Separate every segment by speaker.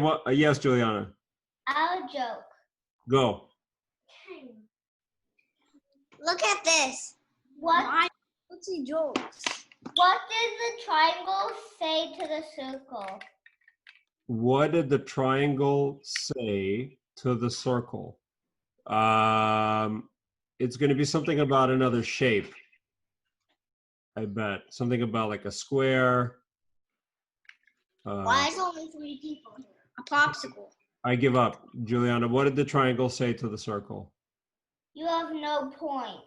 Speaker 1: what? Yes, Juliana.
Speaker 2: Our joke.
Speaker 1: Go.
Speaker 3: Look at this.
Speaker 2: What
Speaker 3: What's the jokes?
Speaker 2: What did the triangle say to the circle?
Speaker 1: What did the triangle say to the circle? It's going to be something about another shape. I bet. Something about like a square.
Speaker 3: Why is only 3 people here? A popsicle.
Speaker 1: I give up. Juliana, what did the triangle say to the circle?
Speaker 2: You have no point.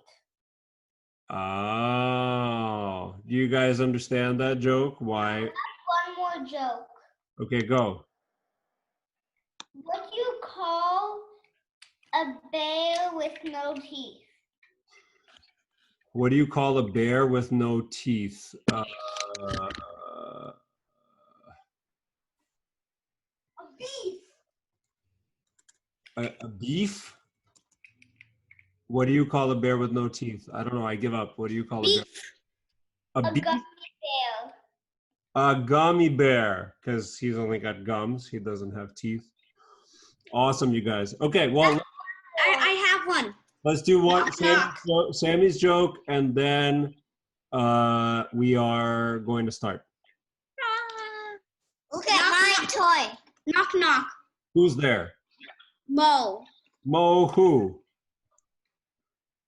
Speaker 1: Oh, do you guys understand that joke? Why?
Speaker 2: One more joke.
Speaker 1: Okay, go.
Speaker 2: What do you call a bear with no teeth?
Speaker 1: What do you call a bear with no teeth?
Speaker 2: A beef.
Speaker 1: A beef? What do you call a bear with no teeth? I don't know. I give up. What do you call a bear? A beef?
Speaker 2: Gummy bear.
Speaker 1: A gummy bear, because he's only got gums. He doesn't have teeth. Awesome, you guys. Okay, well,
Speaker 3: I have one.
Speaker 1: let's do one. Sammy's joke, and then we are going to start.
Speaker 3: Look at my toy. Knock, knock.
Speaker 1: Who's there?
Speaker 3: Mo.
Speaker 1: Mo who?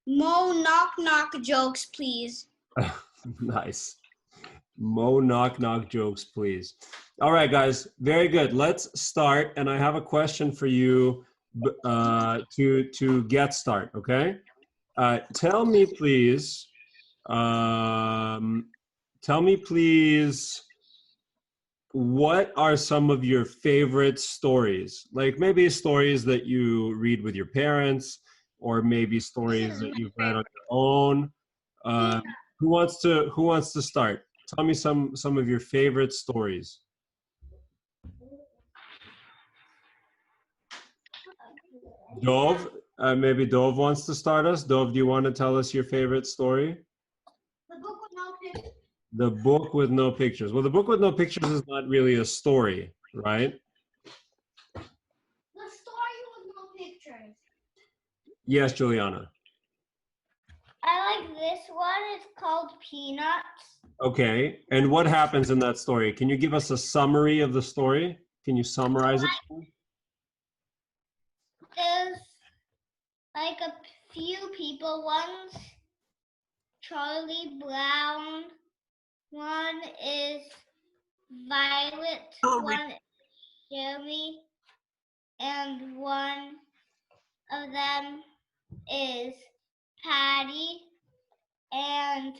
Speaker 3: Mo, knock, knock jokes, please.
Speaker 1: Nice. Mo knock knock jokes, please. All right, guys. Very good. Let's start. And I have a question for you to get start. Okay. Tell me, please. What are some of your favorite stories? Like maybe stories that you read with your parents, or maybe stories that you've read on your own. Who wants to start? Tell me some of your favorite stories. Dov, maybe Dov wants to start us. Dov, do you want to tell us your favorite story?
Speaker 2: The book with no pictures.
Speaker 1: The book with no pictures. Well, the book with no pictures is not really a story, right?
Speaker 2: The story with no pictures.
Speaker 1: Yes, Juliana.
Speaker 2: I like this one. It's called Peanuts.
Speaker 1: Okay. And what happens in that story? Can you give us a summary of the story? Can you summarize it?
Speaker 2: There's like a few people. One's Charlie Brown. One is Violet. One is Jeremy. And one of them is Patty. And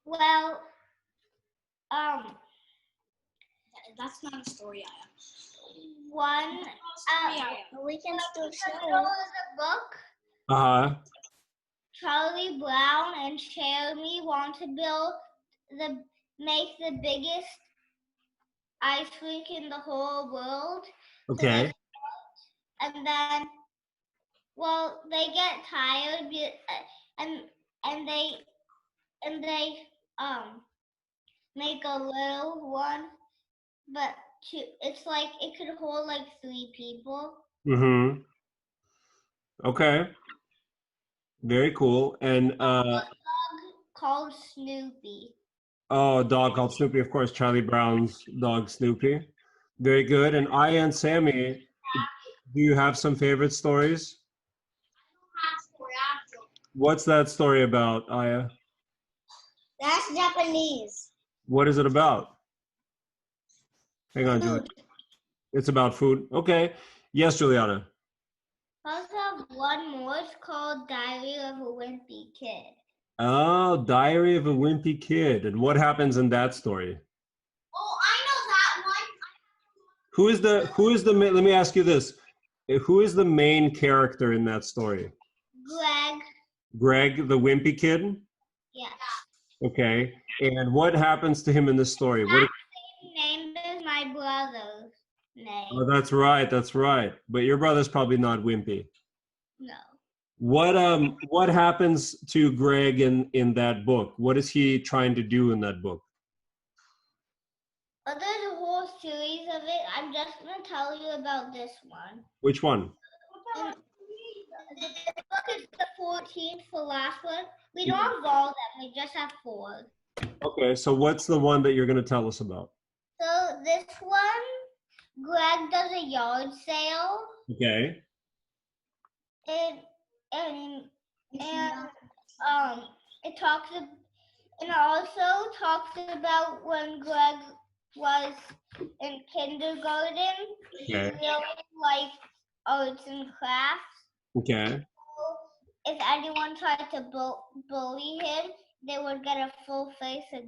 Speaker 2: well,
Speaker 3: That's not a story, Aya.
Speaker 2: one
Speaker 3: We can still
Speaker 2: the
Speaker 3: show
Speaker 2: middle of the book,
Speaker 1: Uh-huh.
Speaker 2: Charlie Brown and Jeremy want to make the biggest ice rink in the whole world.
Speaker 1: Okay.
Speaker 2: And then, well, they get tired and they make a little one, but it's like it could hold like 3 people.
Speaker 1: Mm-hmm. Okay. Very cool. And
Speaker 2: A dog called Snoopy.
Speaker 1: oh, a dog called Snoopy, of course, Charlie Brown's dog Snoopy. Very good. And Aya and Sammy, do you have some favorite stories? What's that story about, Aya?
Speaker 3: That's Japanese.
Speaker 1: What is it about? Hang on, Julie. It's about food. Okay. Yes, Juliana.
Speaker 2: I also have one more. It's called Diary of a Wimpy Kid.
Speaker 1: Oh, Diary of a Wimpy Kid. And what happens in that story?
Speaker 2: Oh, I know that one.
Speaker 1: Who is the let me ask you this. Who is the main character in that story?
Speaker 2: Greg.
Speaker 1: Greg, the wimpy kid?
Speaker 2: Yes.
Speaker 1: Okay. And what happens to him in this story?
Speaker 2: That same name is my brother's name.
Speaker 1: Oh, that's right. That's right. But your brother's probably not wimpy.
Speaker 2: No.
Speaker 1: What happens to Greg in that book? What is he trying to do in that book?
Speaker 2: There's a whole series of it. I'm just gonna tell you about this one.
Speaker 1: Which one?
Speaker 2: And this book is the 14th, the last one. We don't have all of them. We just have 4.
Speaker 1: Okay, so what's the one that you're going to tell us about?
Speaker 2: So this one, Greg does a yard sale.
Speaker 1: Okay.
Speaker 2: And it talks and also talks about when Greg was in kindergarten. He really liked arts and crafts.
Speaker 1: Okay.
Speaker 2: So if anyone tried to bully him, they would get a full face of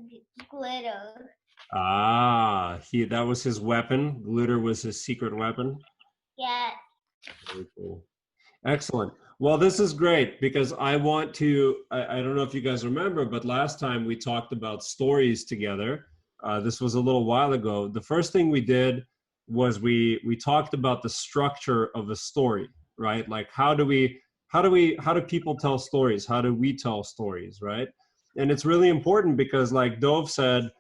Speaker 2: glitter.
Speaker 1: Ah, that was his weapon. Glitter was his secret weapon.
Speaker 2: Yeah.
Speaker 1: Very cool. Excellent. Well, this is great because I want to, I don't know if you guys remember, but last time we talked about stories together. This was a little while ago. The first thing we did was we talked about the structure of a story, right? Like how do people tell stories? How do we tell stories, right? And it's really important because like Dove said,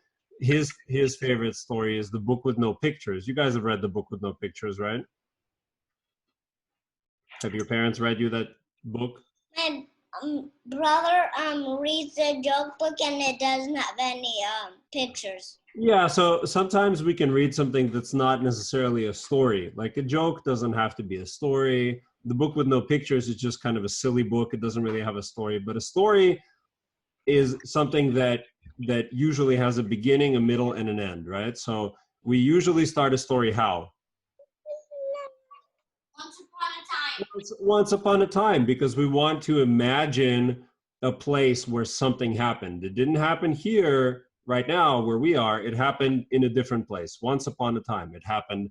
Speaker 1: his favorite story is The Book with No Pictures. You guys have read The Book with No Pictures, right? Have your parents read you that book?
Speaker 3: My brother reads the joke book and it doesn't have any pictures.
Speaker 1: Yeah, so sometimes we can read something that's not necessarily a story. Like a joke doesn't have to be a story. The Book with No Pictures is just kind of a silly book. It doesn't really have a story, but a story is something that usually has a beginning, a middle, and an end, right? So we usually start a story how? Once upon a time, because we want to imagine a place where something happened. It didn't happen here right now where we are. It happened in a different place. Once upon a time. It happened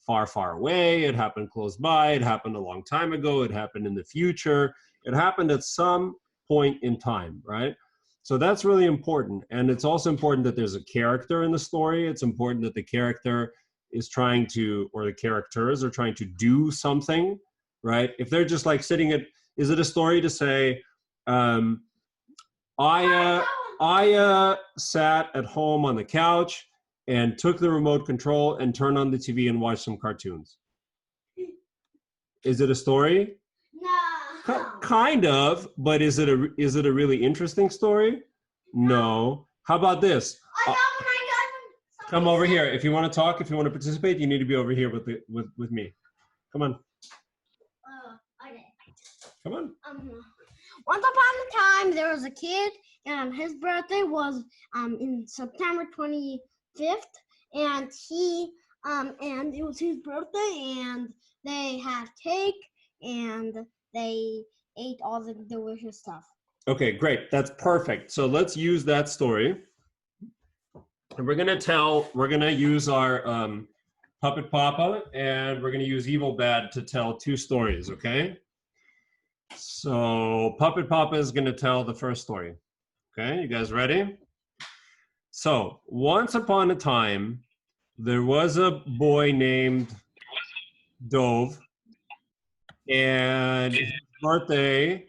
Speaker 1: far, far away. It happened close by. It happened a long time ago. It happened in the future. It happened at some point in time, right? So that's really important. And it's also important that there's a character in the story. It's important that the character is trying to, or the characters are trying to do something, right? If they're just like sitting at, is it a story to say, I sat at home on the couch and took the remote control and turned on the TV and watched some cartoons? Is it a story?
Speaker 3: No.
Speaker 1: Kind of, but is it a really interesting story? No. How about this? Come over here. If you want to talk, if you want to participate, you need to be over here with me. Come on.
Speaker 3: Okay.
Speaker 1: Come on.
Speaker 4: Once upon a time, there was a kid, and his birthday was in September 25th, and and it was his birthday, and they had cake, and they ate all the delicious stuff.
Speaker 1: Okay, great. That's perfect. So let's use that story. And we're gonna use our Puppet Papa, and we're gonna use Evil Bad to tell 2 stories, okay? So Puppet Papa is gonna tell the first story. Okay, you guys ready? So once upon a time, there was a boy named Dove, and his birthday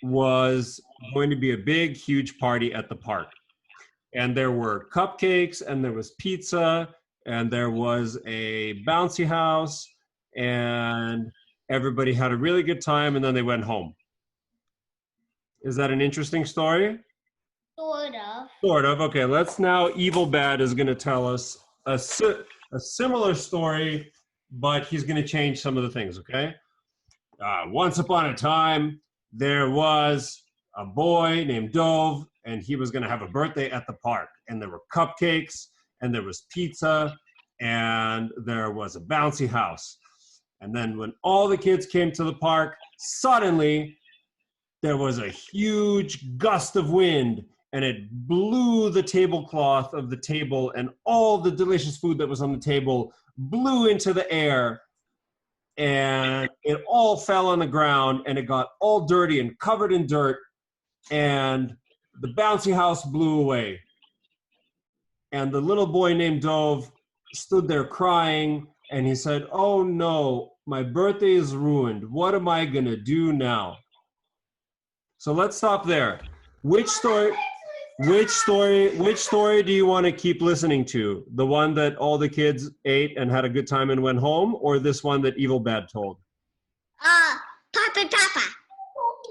Speaker 1: was going to be a big, huge party at the park. And there were cupcakes, and there was pizza, and there was a bouncy house, and everybody had a really good time, and then they went home. Is that an interesting story?
Speaker 2: Sort of.
Speaker 1: Sort of. Okay, let's now, Evil Bad is going to tell us a similar story, but he's going to change some of the things, okay? Once upon a time, there was a boy named Dove, and he was going to have a birthday at the park. And there were cupcakes, and there was pizza, and there was a bouncy house. And then when all the kids came to the park, suddenly there was a huge gust of wind, and it blew the tablecloth of the table, and all the delicious food that was on the table blew into the air, and it all fell on the ground, and it got all dirty and covered in dirt, and the bouncy house blew away. And the little boy named Dove stood there crying, and he said, "Oh no, my birthday is ruined. What am I gonna do now?" So let's stop there. Which story? Which story do you want to keep listening to? The one that all the kids ate and had a good time and went home, or this one that Evil Bad told?
Speaker 3: Papa.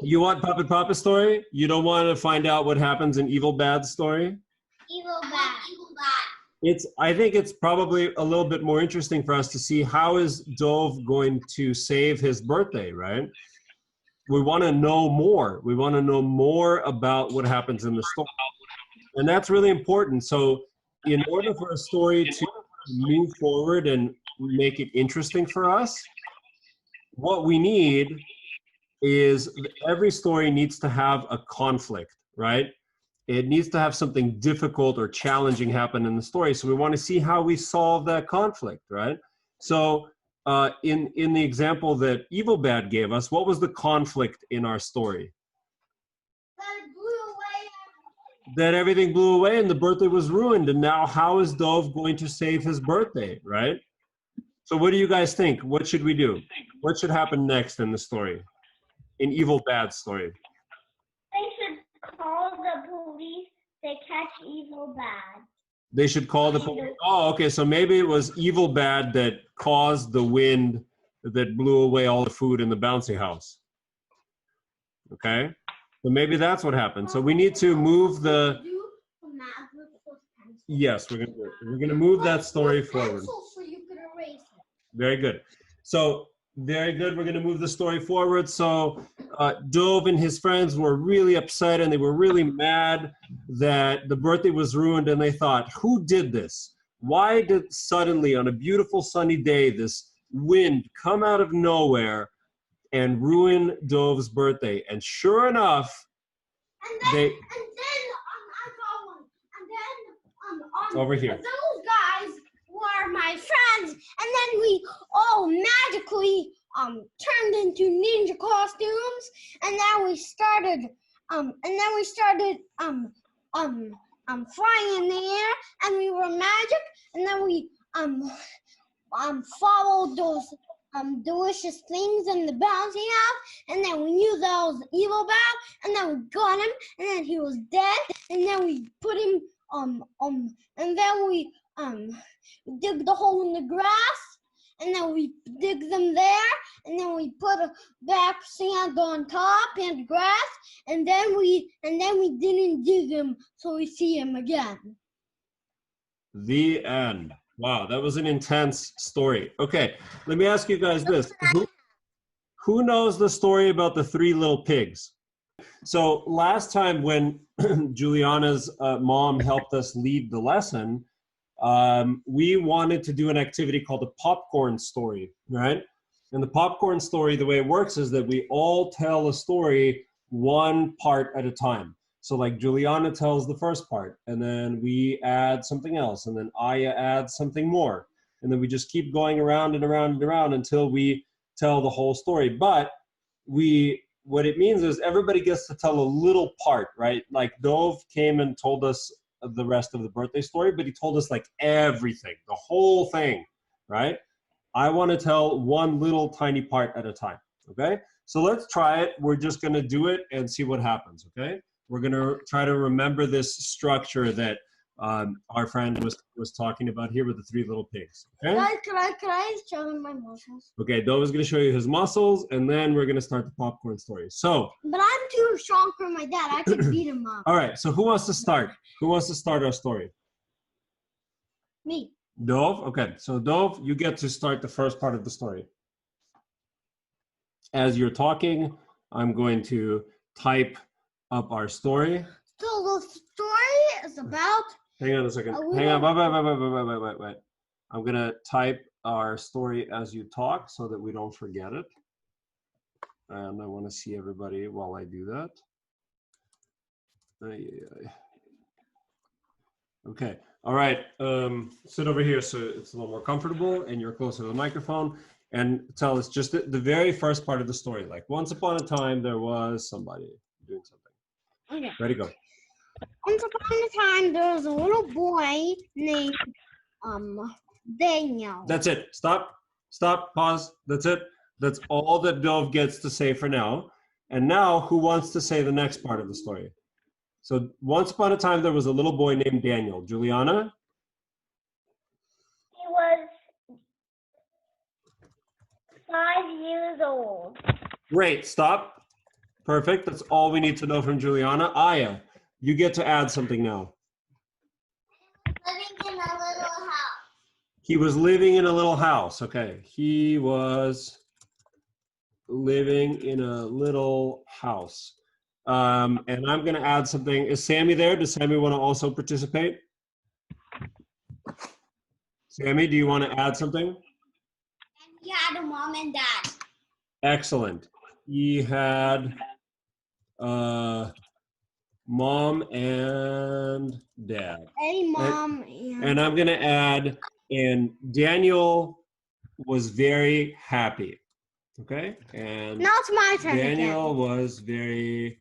Speaker 1: You want Puppet Papa's story? You don't want to find out what happens in Evil Bad's story?
Speaker 2: Evil bad.
Speaker 1: I think it's probably a little bit more interesting for us to see how is Dove going to save his birthday, right? We want to know more. We want to know more about what happens in the story. And that's really important. So in order for a story to move forward and make it interesting for us, what we need is every story needs to have a conflict, right? It needs to have something difficult or challenging happen in the story. So we want to see how we solve that conflict, right? So in the example that Evil Bad gave us, what was the conflict in our story? That everything blew away and the birthday was ruined. And now how is Dove going to save his birthday, right? So what do you guys think? What should we do? What should happen next in the story? In Evil Bad's story?
Speaker 2: They should call the police to catch Evil Bad.
Speaker 1: They should call the police. Oh, okay. So maybe it was Evil Bad that caused the wind that blew away all the food in the bouncy house. Okay. So maybe that's what happened. So we need to move the. Yes, we're gonna move that story forward. Very good. So very good. We're gonna move the story forward. So Dove and his friends were really upset and they were really mad that the birthday was ruined, and they thought, who did this? Why did suddenly on a beautiful sunny day this wind come out of nowhere and ruin Dove's birthday? And sure enough, over here.
Speaker 4: Those guys were my friends, and then we all magically turned into ninja costumes, and then we started flying in the air, and we were magic, and then we followed those delicious things in the bouncy house, and then we knew that was Evil Bad, and then we got him, and then he was dead, and then we put him and then we dig the hole in the grass, and then we dig them there, and then we put a back sand on top and grass, and then we didn't dig him, so we see him again.
Speaker 1: The end. Wow, that was an intense story. Okay, let me ask you guys this. Who knows the story about the 3 little pigs? So last time when Juliana's mom helped us lead the lesson, we wanted to do an activity called the popcorn story, right? And the popcorn story, the way it works is that we all tell a story one part at a time. So like Juliana tells the first part, and then we add something else, and then Aya adds something more. And then we just keep going around and around and around until we tell the whole story. But what it means is everybody gets to tell a little part, right? Like Dove came and told us the rest of the birthday story, but he told us like everything, the whole thing, right? I want to tell one little tiny part at a time, okay? So let's try it. We're just going to do it and see what happens, okay? We're going to try to remember this structure that our friend was talking about here with the 3 little pigs. Okay?
Speaker 4: Can I show them my muscles?
Speaker 1: Okay, Dove is going to show you his muscles, and then we're going to start the popcorn story. So.
Speaker 4: But I'm too strong for my dad. I can beat him up.
Speaker 1: All right, so who wants to start? Who wants to start our story?
Speaker 4: Me.
Speaker 1: Dove? Okay, so Dove, you get to start the first part of the story. As you're talking, I'm going to type up our story.
Speaker 4: So the story is about...
Speaker 1: Hang on a second. Hang on. Wait. I'm going to type our story as you talk so that we don't forget it. And I want to see everybody while I do that. Okay. All right. Sit over here so it's a little more comfortable and you're closer to the microphone. And tell us just the very first part of the story. Like, once upon a time, there was somebody doing something.
Speaker 4: Okay.
Speaker 1: Ready, go.
Speaker 4: Once upon a time, there was a little boy named Daniel.
Speaker 1: That's it. Stop. Pause. That's it. That's all that Dove gets to say for now. And now, who wants to say the next part of the story? So once upon a time, there was a little boy named Daniel. Juliana?
Speaker 2: He was 5 years old.
Speaker 1: Great, stop. Perfect, that's all we need to know from Juliana. Aya, you get to add something now.
Speaker 3: Living in a little house.
Speaker 1: He was living in a little house. Okay, he was living in a little house. And I'm going to add something. Is Sammy there? Does Sammy want to also participate? Sammy, do you want to add something?
Speaker 3: And he had a mom and dad.
Speaker 1: Excellent. He had mom and dad.
Speaker 4: A mom
Speaker 1: And I'm going to add, and Daniel was very happy. Okay? And
Speaker 4: now it's my turn.
Speaker 1: Daniel was very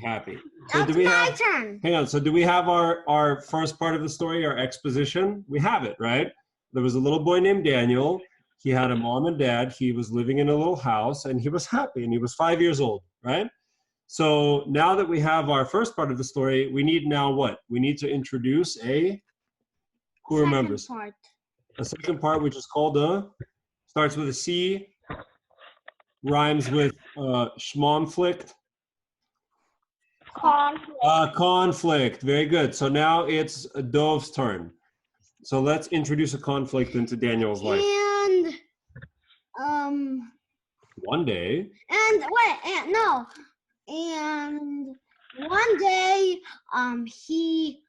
Speaker 1: happy. So
Speaker 4: Now
Speaker 1: do
Speaker 4: it's
Speaker 1: we
Speaker 4: my
Speaker 1: have,
Speaker 4: turn.
Speaker 1: hang on, so do we have our first part of the story, our exposition? We have it, right? There was a little boy named Daniel. He had a mom and dad. He was living in a little house and he was happy and he was 5 years old, right? So now that we have our first part of the story, we need now what? We need to introduce who remembers?
Speaker 4: Second part.
Speaker 1: A second part, which is called starts with a C, rhymes with schmonflict.
Speaker 2: Conflict.
Speaker 1: Conflict, very good. So now it's Dove's turn. So let's introduce a conflict into Daniel's life.
Speaker 4: And
Speaker 1: One day,
Speaker 4: and one day he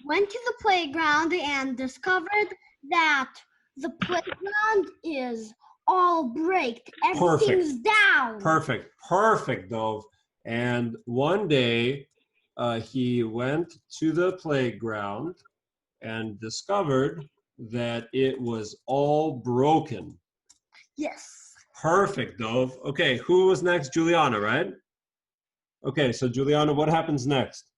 Speaker 4: went to the playground and discovered that the playground is all braked. Everything's down.
Speaker 1: perfect, Dove. And one day he went to the playground and discovered that it was all broken.
Speaker 4: Yes.
Speaker 1: Perfect, Dove. Okay, who was next? Juliana, right? Okay, so Juliana, what happens next?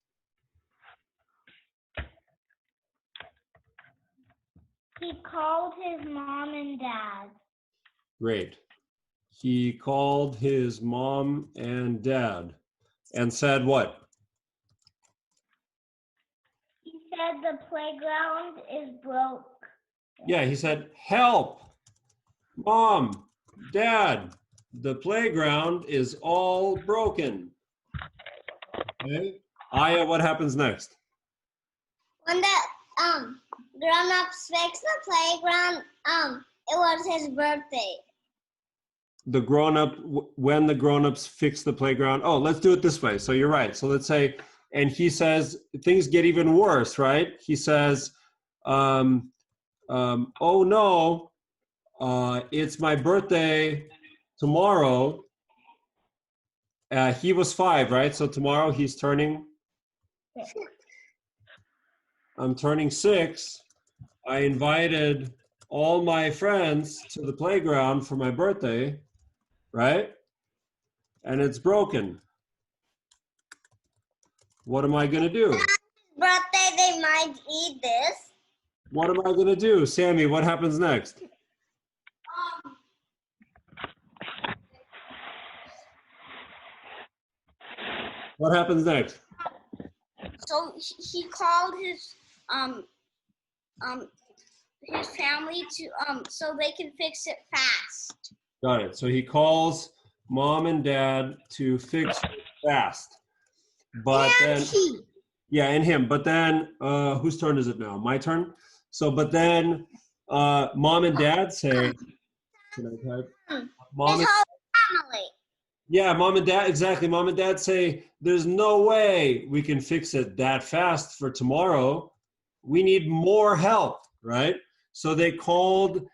Speaker 2: He called his mom and dad.
Speaker 1: Great. He called his mom and dad and said what?
Speaker 2: He said the playground is broke.
Speaker 1: Yeah, he said, help, mom, dad, the playground is all broken. Okay. Aya, what happens next?
Speaker 3: When the grown-ups fixed the playground, it was his birthday.
Speaker 1: When the grown-ups fix the playground. Oh, let's do it this way. So you're right. So let's say, and he says, things get even worse, right? He says, oh no, it's my birthday tomorrow. He was 5, right? So tomorrow he's turning, I'm turning 6. I invited all my friends to the playground for my birthday, right? And it's broken. What am I gonna do?
Speaker 3: Birthday, they might eat this.
Speaker 1: What am I gonna do? Sammy, what happens next? What happens next?
Speaker 3: So he called his family to so they can fix it fast.
Speaker 1: Got it. So he calls mom and dad to fix it fast. But
Speaker 4: And
Speaker 1: then,
Speaker 4: he.
Speaker 1: yeah, and him. But then, whose turn is it now? My turn? So, but then mom and dad say, can I type? Mom
Speaker 3: His
Speaker 1: and,
Speaker 3: whole family.
Speaker 1: yeah, mom and dad, exactly. Mom and dad say, there's no way we can fix it that fast for tomorrow. We need more help, right? So they called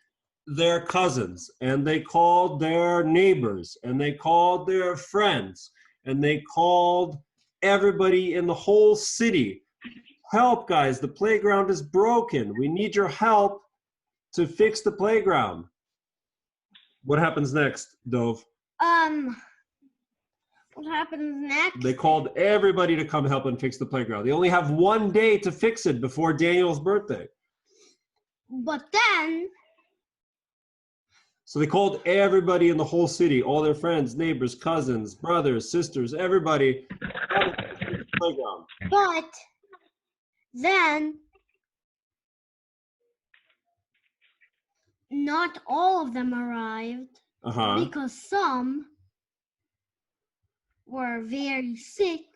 Speaker 1: their cousins and they called their neighbors and they called their friends and they called everybody in the whole city. Help, guys, the playground is broken. We need your help to fix the playground. What happens next, Dove?
Speaker 4: What happens next?
Speaker 1: They called everybody to come help and fix the playground. They only have one day to fix it before Daniel's birthday.
Speaker 4: But then,
Speaker 1: So they called everybody in the whole city, all their friends, neighbors, cousins, brothers, sisters, everybody. playground.
Speaker 4: But then not all of them arrived because some were very sick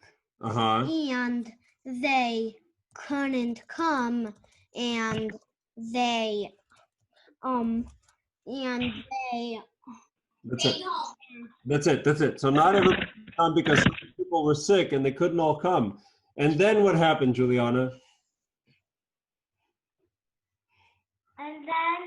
Speaker 4: and they couldn't come, and they
Speaker 1: That's it. So not everybody could come because some people were sick and they couldn't all come. And then what happened, Juliana?
Speaker 2: And then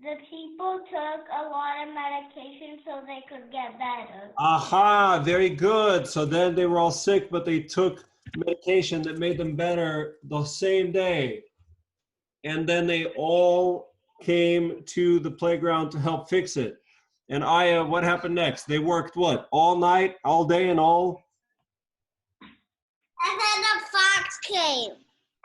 Speaker 2: the people took a lot of medication so they could get better.
Speaker 1: Aha, very good. So then they were all sick, but they took medication that made them better the same day. And then they all came to the playground to help fix it. And Aya, what happened next? They worked what? All night, all day, and all?
Speaker 3: And then the fox came.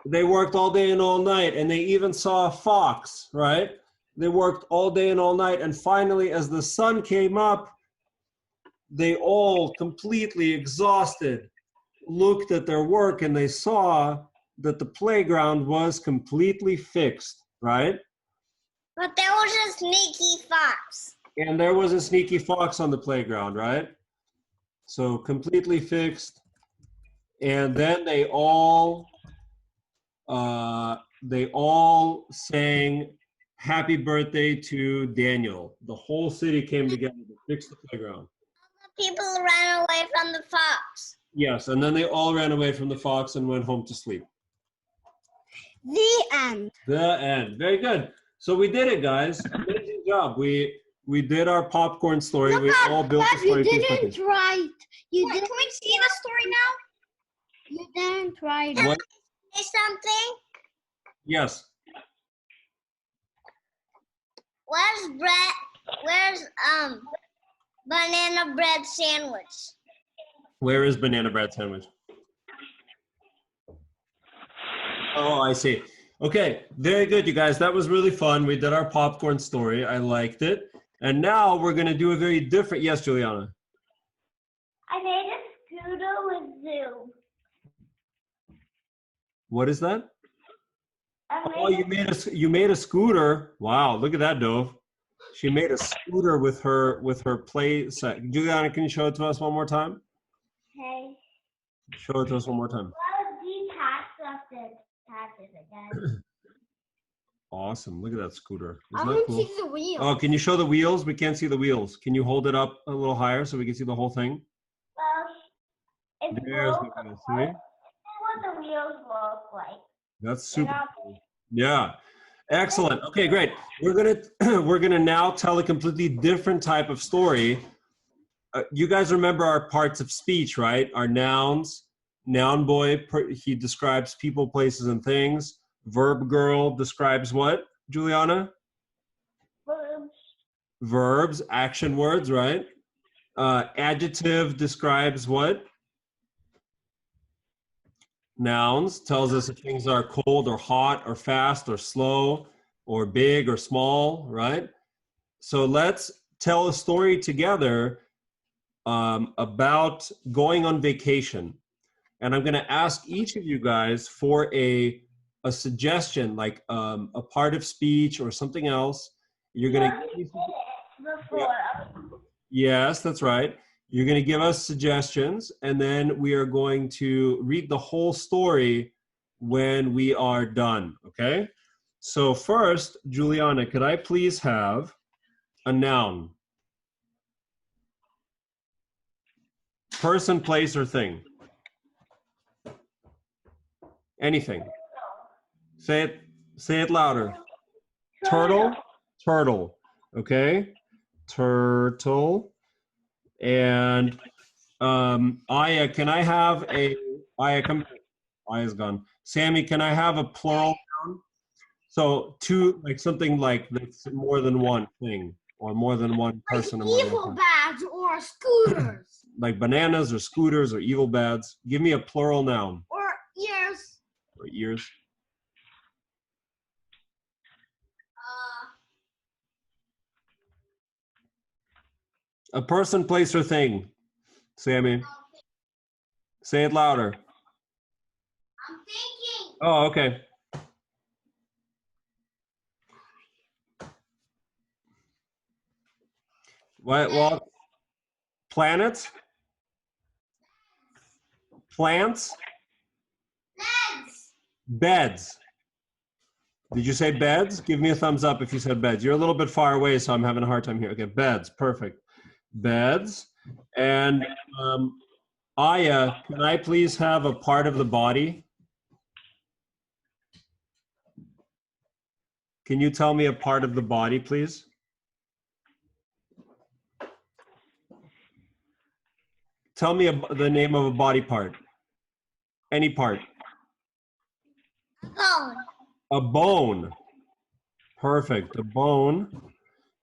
Speaker 1: They worked all day and all night, and they even saw a fox, right? They worked all day and all night, and finally, as the sun came up, they all completely exhausted looked at their work and they saw that the playground was completely fixed, right?
Speaker 3: But there was a sneaky fox.
Speaker 1: And there was a sneaky fox on the playground, right? So completely fixed. And then they all sang happy birthday to Daniel. The whole city came together to fix the playground.
Speaker 3: People ran away from the fox.
Speaker 1: Yes, and then they all ran away from the fox and went home to sleep.
Speaker 4: The end.
Speaker 1: The end. Very good. So we did it, guys. Amazing job. We did our popcorn story.
Speaker 4: No,
Speaker 1: we all built the story.
Speaker 4: You didn't write. You didn't.
Speaker 3: Can we see the story now?
Speaker 4: You didn't write.
Speaker 1: What?
Speaker 3: Say something.
Speaker 1: Yes.
Speaker 3: Where's banana bread sandwich?
Speaker 1: Where is banana bread sandwich? Oh, I see. Okay, very good, you guys. That was really fun. We did our popcorn story. I liked it. And now we're going to do a very different... Yes, Juliana?
Speaker 2: I made a scooter with Zoo.
Speaker 1: What is that? Oh, you made a scooter. Wow, look at that, Dove. She made a scooter with her play set. Juliana, can you show it to us one more time?
Speaker 2: Okay.
Speaker 1: Show it to us one more time.
Speaker 2: Well, detach the attach it again.
Speaker 1: Awesome. Look at that scooter.
Speaker 4: I
Speaker 1: Isn't that
Speaker 4: want to
Speaker 1: cool?
Speaker 4: see the wheel.
Speaker 1: Oh, can you show the wheels? We can't see the wheels. Can you hold it up a little higher so we can see the whole thing?
Speaker 2: Well, it's
Speaker 1: There's
Speaker 2: broke
Speaker 1: the wheels.
Speaker 2: apart.
Speaker 1: See?
Speaker 2: What the wheels look like.
Speaker 1: That's super cool. Yeah. Excellent. Okay, great. We're gonna now tell a completely different type of story. You guys remember our parts of speech, right? Our nouns. Noun boy, he describes people, places, and things. Verb girl describes what, Juliana?
Speaker 2: Verbs.
Speaker 1: Verbs, action words, right? Adjective describes what? Nouns, tells us if things are cold or hot or fast or slow or big or small, right? So let's tell a story together about going on vacation. And I'm gonna ask each of you guys for a suggestion, like a part of speech or something else. You're gonna give me
Speaker 2: Before.
Speaker 1: Yes, that's right. You're going to give us suggestions, and then we are going to read the whole story when we are done, okay? So first, Juliana, could I please have a noun? Person, place, or thing? Anything. Say it louder. Turtle, turtle, okay? Turtle. And Aya, can I have Aya, come, Aya's gone. Sammy, can I have a plural noun? So two, like something like that's more than one thing or more than one person.
Speaker 4: Like evil bads or scooters.
Speaker 1: Like bananas or scooters or evil bads. Give me a plural noun.
Speaker 4: Or ears.
Speaker 1: Or ears. A person, place, or thing. Sammy. Say it louder.
Speaker 3: I'm thinking.
Speaker 1: Oh, okay. What? Well, planets? Plants?
Speaker 3: Legs.
Speaker 1: Beds. Did you say beds? Give me a thumbs up if you said beds. You're a little bit far away, so I'm having a hard time here. Okay, beds. Perfect. Beds. And Aya, can I please have a part of the body? Can you tell me a part of the body, please? Tell me the name of a body part. Any part.
Speaker 3: Bone.
Speaker 1: A bone. Perfect. A bone.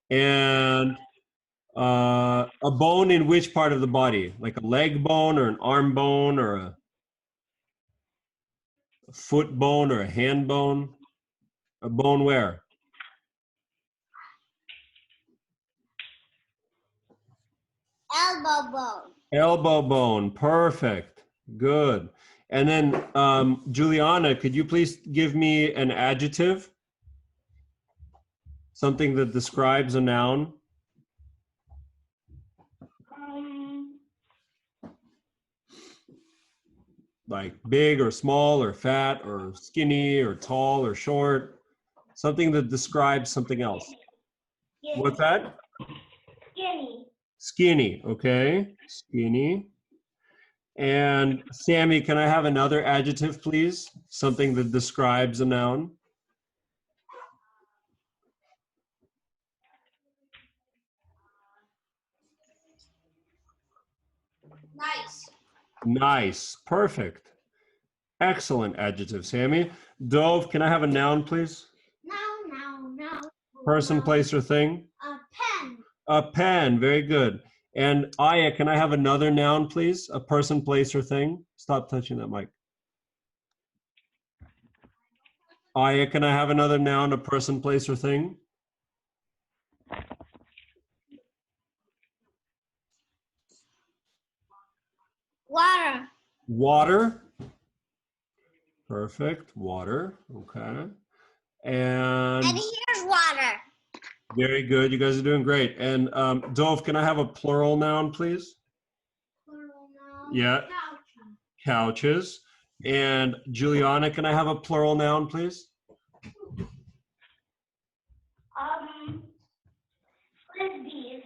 Speaker 1: And a bone in which part of the body? Like a leg bone or an arm bone or a foot bone or a hand bone? A bone where?
Speaker 3: Elbow bone.
Speaker 1: Elbow bone. Perfect. Good. And then Juliana, could you please give me an adjective? Something that describes a noun? Like big or small or fat or skinny or tall or short. Something that describes something else.
Speaker 2: Skinny.
Speaker 1: What's that?
Speaker 2: Skinny.
Speaker 1: Skinny, okay. Skinny. And Sammy, can I have another adjective, please? Something that describes a noun.
Speaker 3: Nice.
Speaker 1: Nice, perfect. Excellent adjective, Sammy. Dove, can I have a noun, please?
Speaker 4: No.
Speaker 1: Person, place, or thing?
Speaker 4: A pen.
Speaker 1: A pen, very good. And Aya, can I have another noun, please? A person, place, or thing? Stop touching that mic. Aya, can I have another noun, a person, place, or thing?
Speaker 3: Water.
Speaker 1: Water. Perfect, water, okay. And
Speaker 3: And here's water.
Speaker 1: very good, you guys are doing great. And Dove, can I have a plural noun, please?
Speaker 4: Plural noun.
Speaker 1: Yeah. Couches. And Juliana, can I have a plural noun, please?
Speaker 2: Frisbees.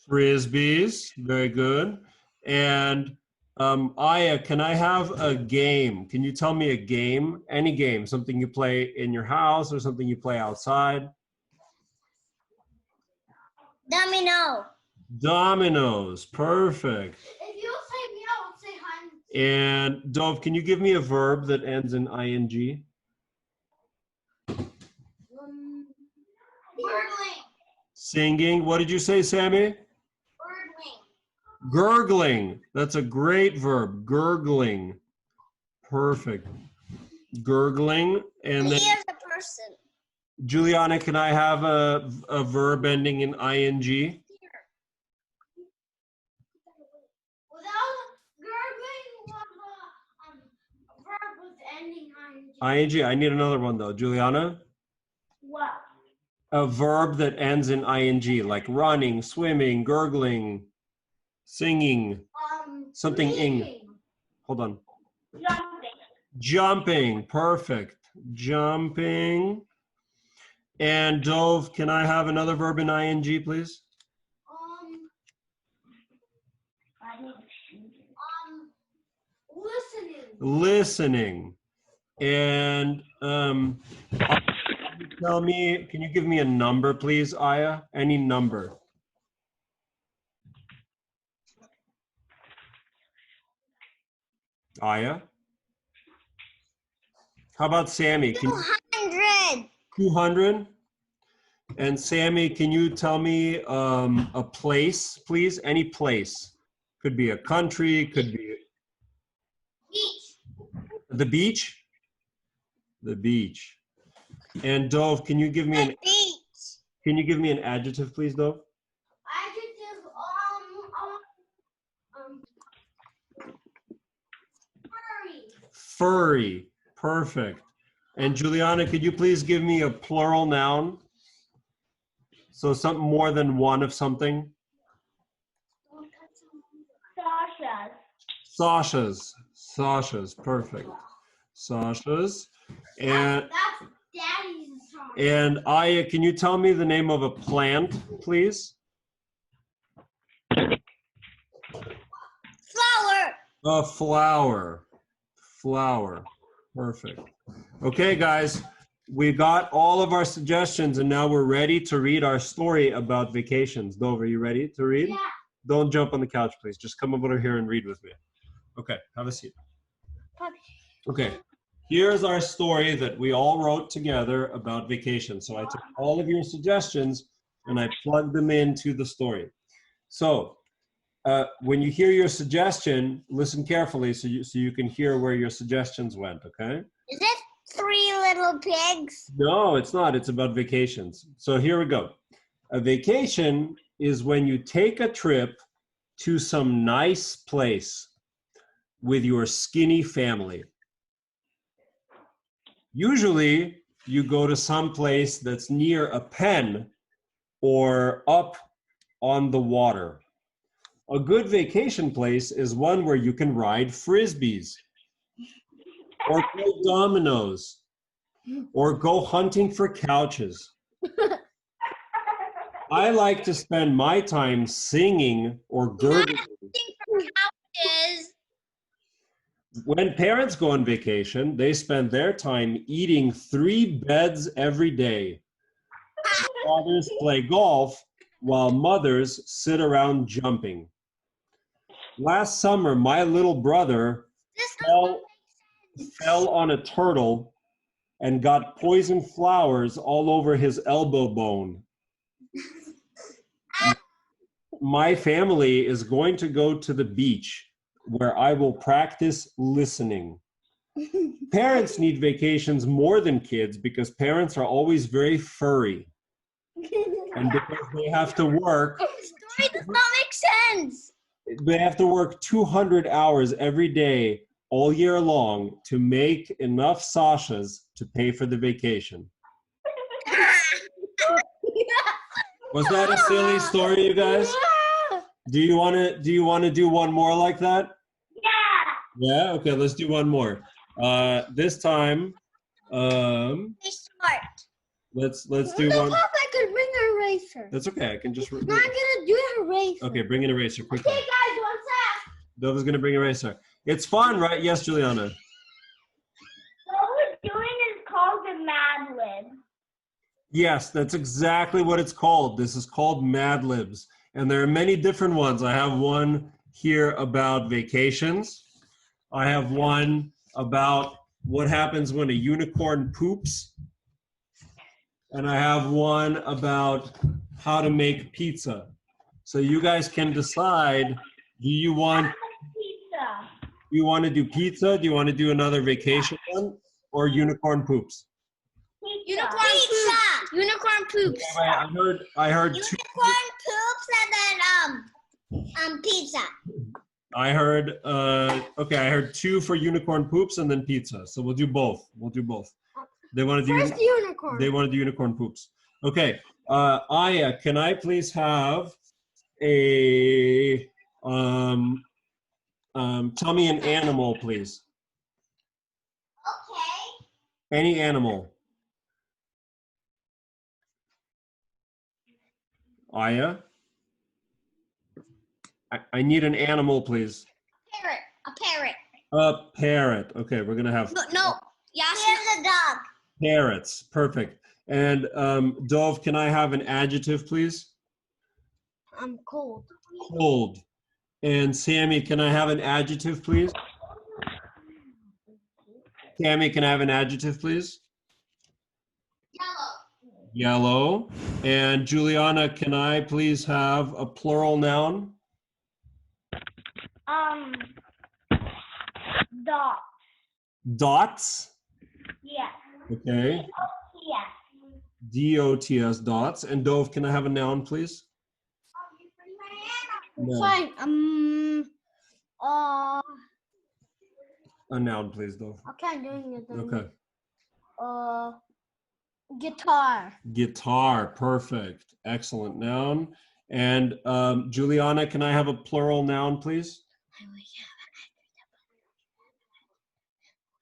Speaker 1: Frisbees, very good. And Aya, can I have a game? Can you tell me a game? Any game, something you play in your house or something you play outside?
Speaker 3: Domino.
Speaker 1: Dominoes, perfect.
Speaker 4: If you say me, I will say hi.
Speaker 1: And Dove, can you give me a verb that ends in ing?
Speaker 3: Gurgling.
Speaker 1: Singing. What did you say, Sammy?
Speaker 3: Gurgling.
Speaker 1: Gurgling. That's a great verb. Gurgling. Perfect. Gurgling. And then
Speaker 3: Here's a person.
Speaker 1: Juliana, can I have a verb ending in ing?
Speaker 4: Without gurgling, a verb with ending ing.
Speaker 1: ing. I need another one though. Juliana?
Speaker 2: What?
Speaker 1: A verb that ends in ing, like running, swimming, gurgling, singing, something ing.
Speaker 4: Leaping.
Speaker 1: Hold on.
Speaker 2: Jumping.
Speaker 1: Jumping. Perfect. Jumping. And Dove, can I have another verb in ing, please?
Speaker 4: Listening.
Speaker 1: Listening. And tell me, can you give me a number, please, Aya? Any number. Aya? How about Sammy?
Speaker 3: 200.
Speaker 1: 200? And Sammy, can you tell me a place, please? Any place. Could be a country, could be
Speaker 3: Beach.
Speaker 1: the beach. The beach. And Dove, can you give me an
Speaker 3: Beach.
Speaker 1: adjective, please, Dove?
Speaker 4: Adjective.
Speaker 1: Furry. Perfect. And Juliana, could you please give me a plural noun? So something more than one of something.
Speaker 2: Sasha's.
Speaker 1: Sasha's. Perfect. Sasha's. And
Speaker 4: That's Daddy's song.
Speaker 1: and Aya, can you tell me the name of a plant, please?
Speaker 3: Flower.
Speaker 1: A flower. Flower. Perfect. Okay, guys, we got all of our suggestions, and now we're ready to read our story about vacations. Dover, you ready to read?
Speaker 4: Yeah.
Speaker 1: Don't jump on the couch, please. Just come over here and read with me. Okay, have a seat. Okay, here's our story that we all wrote together about vacation. So I took all of your suggestions and I plugged them into the story. So when you hear your suggestion, listen carefully so you can hear where your suggestions went, okay?
Speaker 3: Is it 3 little pigs?
Speaker 1: No, it's not. It's about vacations. So here we go. A vacation is when you take a trip to some nice place with your skinny family. Usually, you go to some place that's near a pen or up on the water. A good vacation place is one where you can ride frisbees or play dominoes or go hunting for couches. I like to spend my time singing or gurgling.
Speaker 3: Couches.
Speaker 1: When parents go on vacation, they spend their time eating 3 beds every day. Fathers play golf while mothers sit around jumping. Last summer, my little brother fell on a turtle and got poison flowers all over his elbow bone. My family is going to go to the beach where I will practice listening. Parents need vacations more than kids because parents are always very furry. And because they have to work,
Speaker 3: The story does not make sense.
Speaker 1: they have to work 200 hours every day all year long to make enough Sashas to pay for the vacation. Was that a silly story, you guys? Do you want to do one more like that? Yeah, okay, let's do one more. This time,
Speaker 3: It's smart.
Speaker 1: let's do one.
Speaker 4: I could bring an eraser.
Speaker 1: That's okay. I can just.
Speaker 4: I'm gonna do an eraser.
Speaker 1: Okay, bring an eraser quickly.
Speaker 4: Okay, guys, one sec.
Speaker 1: Dova's gonna bring an eraser. It's fun, right? Yes, Juliana.
Speaker 2: What we're doing is called the Mad Lib.
Speaker 1: Yes, that's exactly what it's called. This is called Mad Libs, and there are many different ones. I have one here about vacations. I have one about what happens when a unicorn poops. And I have one about how to make pizza. So you guys can decide, do you want to do pizza? Do you want to do another vacation one? Or unicorn poops?
Speaker 3: Unicorn poops. Unicorn poops.
Speaker 1: Okay, I heard two.
Speaker 3: Unicorn poops and then pizza.
Speaker 1: I heard I heard 2 for unicorn poops and then pizza. So we'll do both. They want to do
Speaker 4: First unicorn.
Speaker 1: They want to do unicorn poops. Okay. Aya, can I please have a tell me an animal, please.
Speaker 3: Okay.
Speaker 1: Any animal. Aya? I need an animal, please.
Speaker 3: Parrot. A parrot.
Speaker 1: A parrot. Okay, we're gonna have
Speaker 3: No. Yes. Here's a dog.
Speaker 1: parrots. Perfect. And Dov, can I have an adjective, please?
Speaker 4: I'm cold.
Speaker 1: Cold. And Sammy, can I have an adjective, please? Tammy, can I have an adjective, please?
Speaker 3: Yellow.
Speaker 1: Yellow. And Juliana, can I please have a plural noun?
Speaker 2: Dot.
Speaker 1: Dots.
Speaker 2: Yes.
Speaker 1: Okay.
Speaker 2: Yes.
Speaker 1: D-O-T-S, dots. And Dove, can I have a noun, please? No.
Speaker 4: Fine.
Speaker 1: A noun, please, Dov.
Speaker 4: Okay, I'm doing it.
Speaker 1: Okay.
Speaker 4: Guitar.
Speaker 1: Guitar, perfect. Excellent noun. And Juliana, can I have a plural noun, please?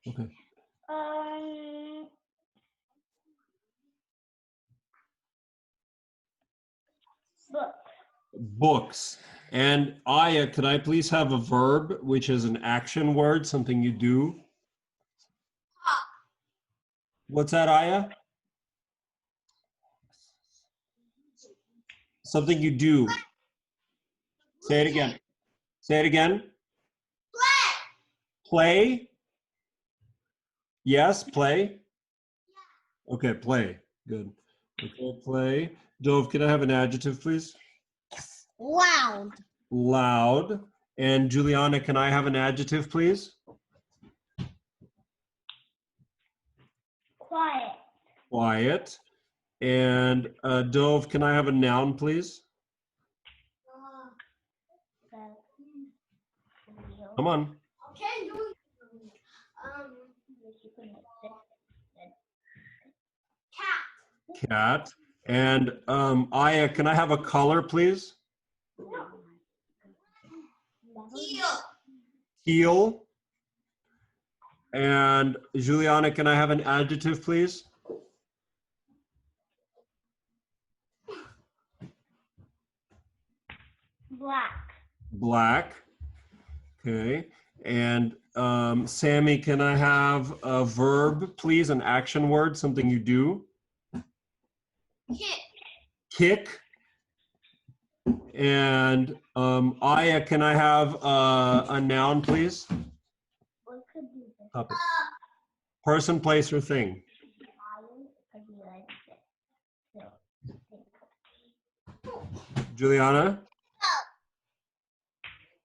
Speaker 1: Okay.
Speaker 2: Book.
Speaker 1: Books. And Aya, could I please have a verb, which is an action word, something you do? What's that, Aya? Something you do. Say it again. Say it again. Play. Yes, play. Okay, play. Good. Okay, play. Dove, can I have an adjective, please?
Speaker 4: Loud.
Speaker 1: Loud. And Juliana, can I have an adjective, please?
Speaker 2: Quiet.
Speaker 1: Quiet. And Dove, can I have a noun, please? Come on.
Speaker 4: Okay, cat.
Speaker 1: Cat. And Aya, can I have a color, please? Teal. And Juliana, can I have an adjective, please?
Speaker 2: Black.
Speaker 1: Black. Okay. And Sammy, can I have a verb, please? An action word, something you do?
Speaker 4: Kick.
Speaker 1: Kick. And Aya, can I have a noun, please?
Speaker 2: What could be this?
Speaker 1: Topic. Person, place, or thing.
Speaker 2: Could be like this.
Speaker 1: Juliana?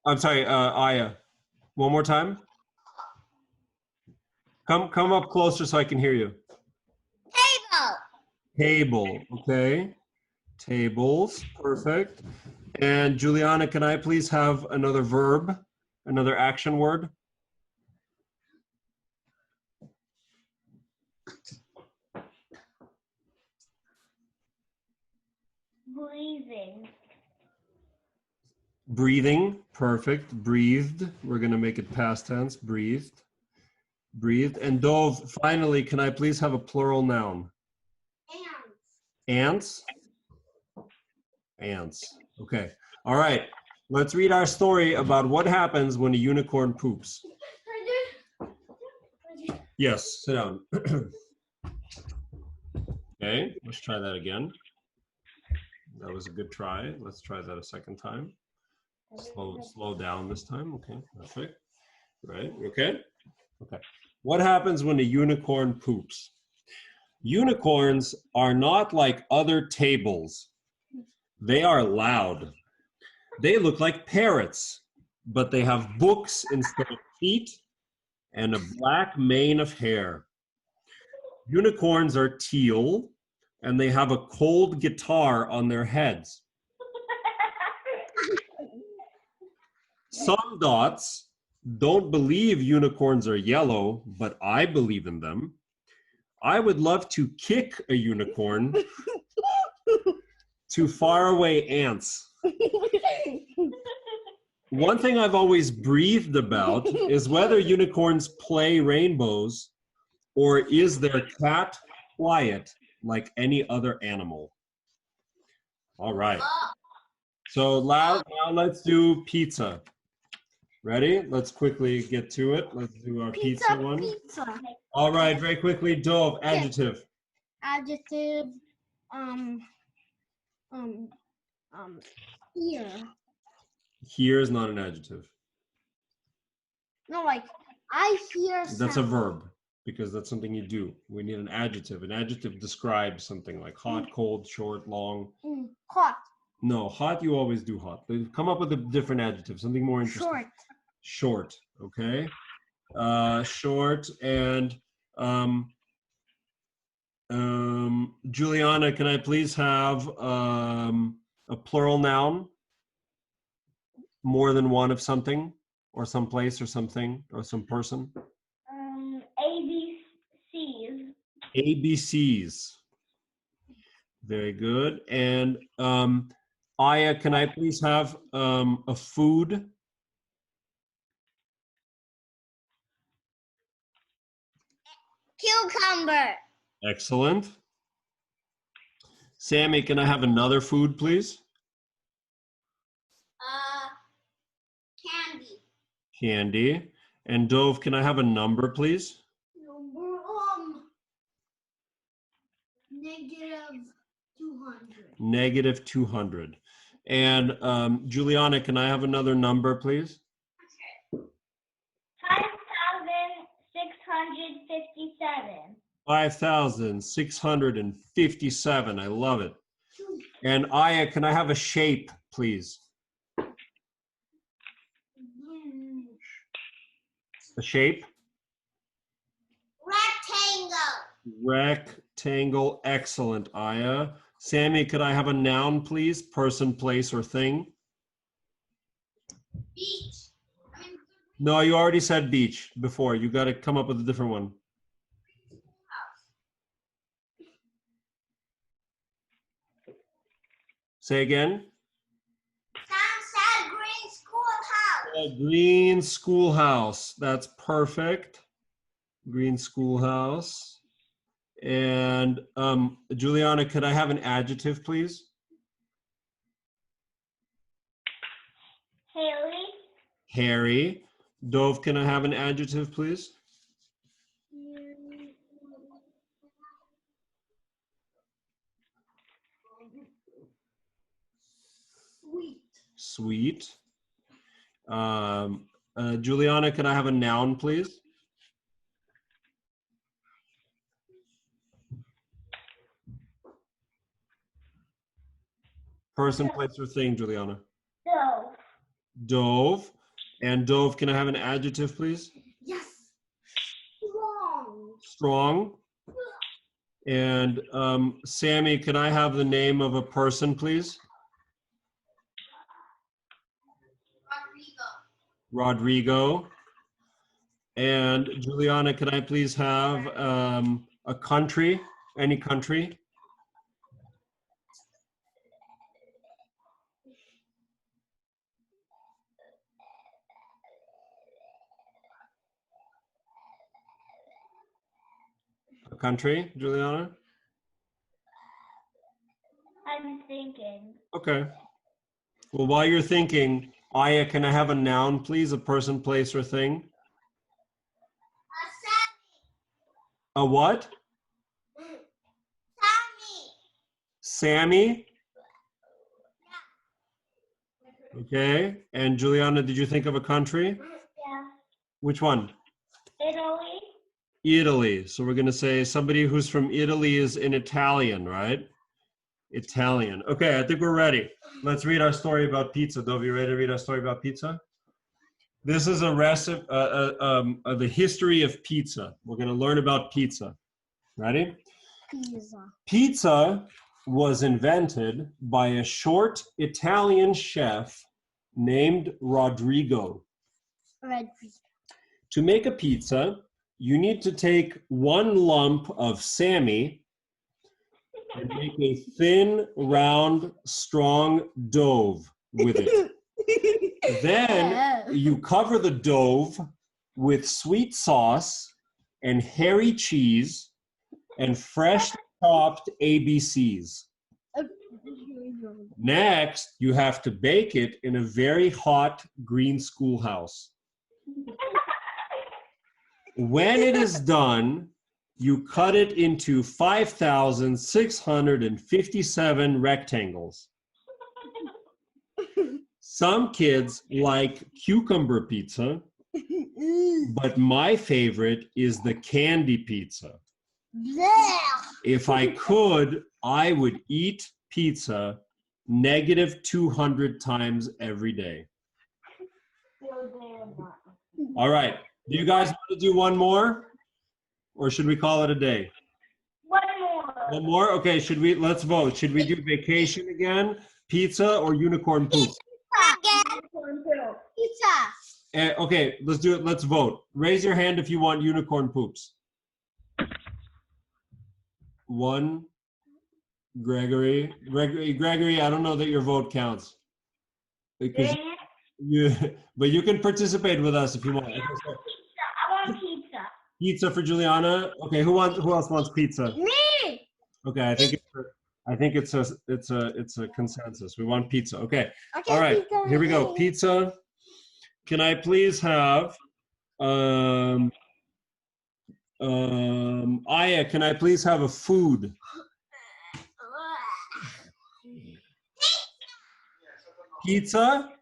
Speaker 1: I'm sorry, Aya. One more time. Come up closer so I can hear you.
Speaker 3: Table.
Speaker 1: Table, okay. Tables, perfect. And Juliana, can I please have another verb, another action word?
Speaker 2: Breathing.
Speaker 1: Breathing, perfect. Breathed, we're gonna make it past tense, breathed. Breathed. And Dove, finally, can I please have a plural noun? Ants. Ants. Okay. All right. Let's read our story about what happens when a unicorn poops. Yes, sit down. Okay, let's try that again. That was a good try. Let's try that a second time. Slow down this time. Okay, perfect. Right, okay? Okay. What happens when a unicorn poops? Unicorns are not like other tables. They are loud. They look like parrots, but they have books instead of feet and a black mane of hair. Unicorns are teal, and they have a cold guitar on their heads. Some dots don't believe unicorns are yellow, but I believe in them. I would love to kick a unicorn to faraway ants. One thing I've always breathed about is whether unicorns play rainbows or is their cat quiet like any other animal. All right. So now let's do pizza. Ready? Let's quickly get to it. Let's do our pizza one.
Speaker 4: Pizza.
Speaker 1: All right, very quickly. Dove, adjective.
Speaker 4: Adjective. Ear.
Speaker 1: Here is not an adjective.
Speaker 4: No, like I hear.
Speaker 1: That's a
Speaker 4: sound.
Speaker 1: verb because that's something you do. We need an adjective. An adjective describes something like hot, cold, short, long.
Speaker 4: Hot.
Speaker 1: No, hot, you always do hot. Come up with a different adjective, something more interesting.
Speaker 4: Short.
Speaker 1: Short, okay. Short. And Juliana, can I please have a plural noun? More than one of something, or some place, or something, or some person? ABCs. Very good. And Aya, can I please have a food?
Speaker 3: Cucumber.
Speaker 1: Excellent. Sammy, can I have another food, please?
Speaker 3: Candy.
Speaker 1: Candy. And Dove, can I have a number, please?
Speaker 4: Number -200.
Speaker 1: Negative 200. And Juliana, can I have another number, please?
Speaker 2: 5,657.
Speaker 1: 5,657. I love it. And Aya, can I have a shape, please? A shape?
Speaker 3: Rectangle.
Speaker 1: Rectangle. Excellent, Aya. Sammy, could I have a noun, please? Person, place, or thing?
Speaker 3: Beach.
Speaker 1: No, you already said beach before. You got to come up with a different one. Say again.
Speaker 3: Sam said green schoolhouse.
Speaker 1: A green schoolhouse. That's perfect. Green schoolhouse. And Juliana, could I have an adjective, please?
Speaker 2: Haley.
Speaker 1: Hairy. Dove, can I have an adjective, please? Sweet. Juliana, can I have a noun, please? Person, place, or thing, Juliana?
Speaker 2: Dove.
Speaker 1: Dove. And Dove, can I have an adjective, please?
Speaker 4: Yes. Strong.
Speaker 1: Strong. And Sammy, can I have the name of a person, please? Rodrigo. And Juliana, can I please have a country? Any country? A country, Juliana?
Speaker 2: I'm thinking.
Speaker 1: Okay. Well, while you're thinking, Aya, can I have a noun, please? A person, place, or thing? A what? Sammy? Okay. And Juliana, did you think of a country?
Speaker 2: Yeah.
Speaker 1: Which one?
Speaker 2: Italy.
Speaker 1: Italy. So we're going to say somebody who's from Italy is in Italian, right? Italian. Okay, I think we're ready. Let's read our story about pizza. Dove, you ready to read our story about pizza? This is a recipe, the history of pizza. We're going to learn about pizza. Ready?
Speaker 4: Pizza.
Speaker 1: Pizza was invented by a short Italian chef named Rodrigo. To make a pizza, you need to take 1 lump of Sammy and make a thin, round, strong dough with it. Then you cover the dough with sweet sauce and hairy cheese and fresh chopped ABCs. Next, you have to bake it in a very hot green schoolhouse. When it is done, you cut it into 5,657 rectangles. Some kids like cucumber pizza, but my favorite is the candy pizza. If I could, I would eat pizza -200 times every day. All right. Do you guys want to do one more? Or should we call it a day?
Speaker 2: One more.
Speaker 1: One more? Okay, let's vote. Should we do vacation again, pizza, or unicorn poop?
Speaker 4: Pizza.
Speaker 1: Okay, let's do it. Let's vote. Raise your hand if you want unicorn poops. 1. Gregory, I don't know that your vote counts. Because but you can participate with us if you want. Okay, so
Speaker 2: I want pizza.
Speaker 1: pizza for Juliana. Okay, who else wants pizza?
Speaker 4: Me.
Speaker 1: Okay, I think it's a consensus. We want pizza. Okay.
Speaker 4: Okay,
Speaker 1: All right.
Speaker 4: pizza.
Speaker 1: Here we go. Pizza. Can I please have Aya, can I please have a food? Pizza?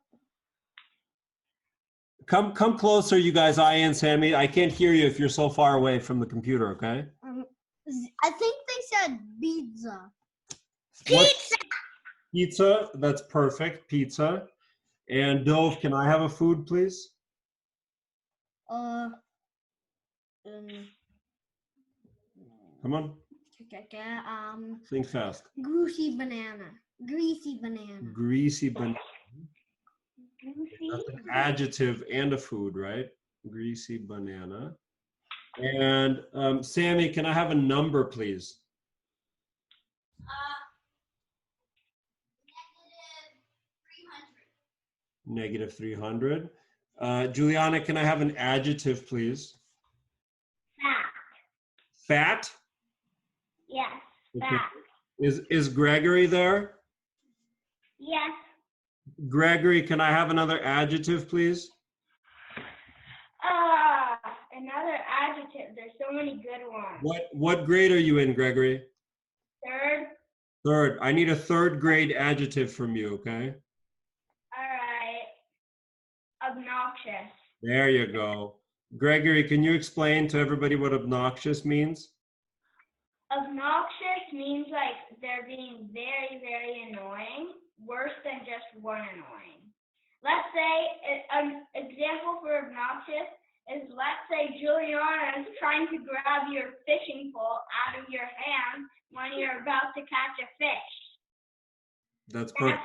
Speaker 1: Come closer, you guys, Aya and Sammy. I can't hear you if you're so far away from the computer, okay?
Speaker 4: I think they said pizza.
Speaker 3: Pizza.
Speaker 1: Pizza, that's perfect. Pizza. And Dove, can I have a food, please? Come on, think fast.
Speaker 4: Greasy banana. Greasy banana.
Speaker 1: Greasy banana. That's an adjective and a food, right? Greasy banana. And Sammy, can I have a number, please? Negative 300. Juliana, can I have an adjective, please?
Speaker 2: Fat.
Speaker 1: Fat?
Speaker 2: Yes.
Speaker 1: Okay.
Speaker 2: Fat.
Speaker 1: Is Gregory there?
Speaker 2: Yes.
Speaker 1: Gregory, can I have another adjective, please?
Speaker 2: Another adjective. There's so many good ones.
Speaker 1: What grade are you in, Gregory?
Speaker 2: Third.
Speaker 1: Third. I need a third grade adjective from you, okay?
Speaker 2: All right. Obnoxious.
Speaker 1: There you go. Gregory, can you explain to everybody what obnoxious means?
Speaker 2: Obnoxious means like they're being very, very annoying, worse than just one annoying. Let's say an example for obnoxious is, let's say Juliana is trying to grab your fishing pole out of your hand when you're about to catch a fish.
Speaker 1: That's perfect.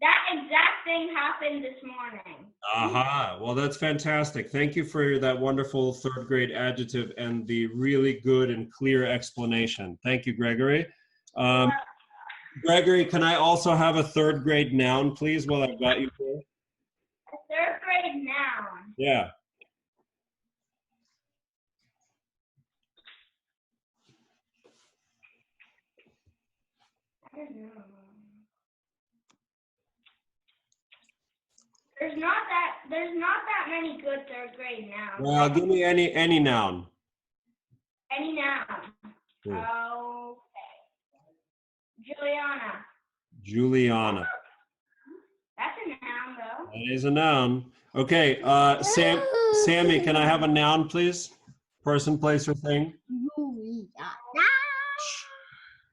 Speaker 2: That exact thing happened this morning.
Speaker 1: Aha. Well, that's fantastic. Thank you for that wonderful third grade adjective and the really good and clear explanation. Thank you, Gregory. Gregory, can I also have a third grade noun, please, while I've got you here?
Speaker 2: A third grade noun.
Speaker 1: Yeah.
Speaker 2: I don't know. There's not that many good third grade nouns.
Speaker 1: Well, give me any noun.
Speaker 2: Any noun.
Speaker 1: Yeah.
Speaker 2: Okay. Juliana.
Speaker 1: Juliana.
Speaker 2: That's a noun, though.
Speaker 1: That is a noun. Okay, Sammy, can I have a noun, please? Person, place, or thing?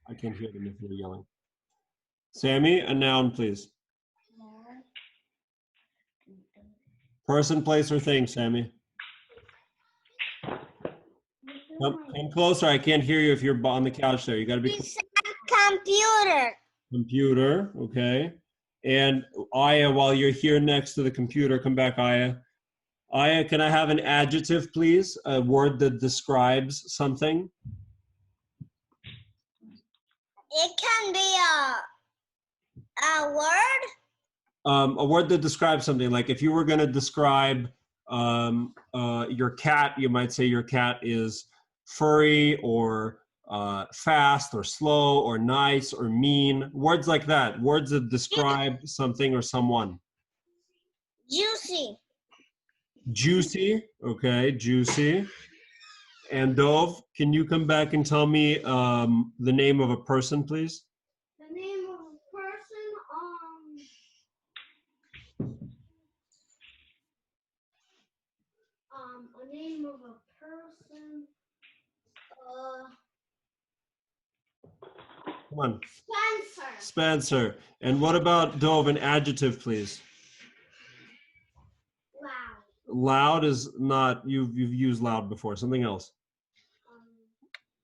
Speaker 1: I can't hear them if you're yelling. Sammy, a noun, please. Person, place, or thing, Sammy. Come closer. I can't hear you if you're on the couch there. You got to be.
Speaker 3: It's a computer.
Speaker 1: Computer, okay. And Aya, while you're here next to the computer, come back, Aya. Aya, can I have an adjective, please? A word that describes something.
Speaker 3: It can be a word.
Speaker 1: A word that describes something. Like if you were going to describe your cat, you might say your cat is furry or fast or slow or nice or mean. Words like that. Words that describe something or someone.
Speaker 3: Juicy.
Speaker 1: Juicy. Okay, juicy. And Dove, can you come back and tell me the name of a person, please?
Speaker 4: The name of a person, a name of a person,
Speaker 1: Come on.
Speaker 4: Spencer.
Speaker 1: Spencer. And what about Dove, an adjective, please?
Speaker 4: Loud.
Speaker 1: Loud is not, you've used loud before. Something else.